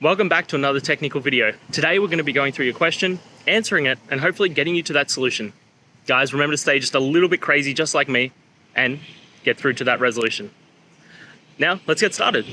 Welcome back to another technical video. Today we're going to be going through your question, answering it, and hopefully getting you to that solution. Guys, remember to stay just a little bit crazy just like me and get through to that resolution. Now, let's get started.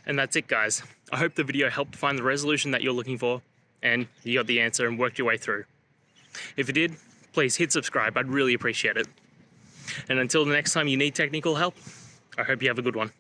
And that's it, guys. I hope the video helped find the resolution that you're looking for and you got the answer and worked your way through. If you did, please hit subscribe. I'd really appreciate it. And until the next time you need technical help, I hope you have a good one.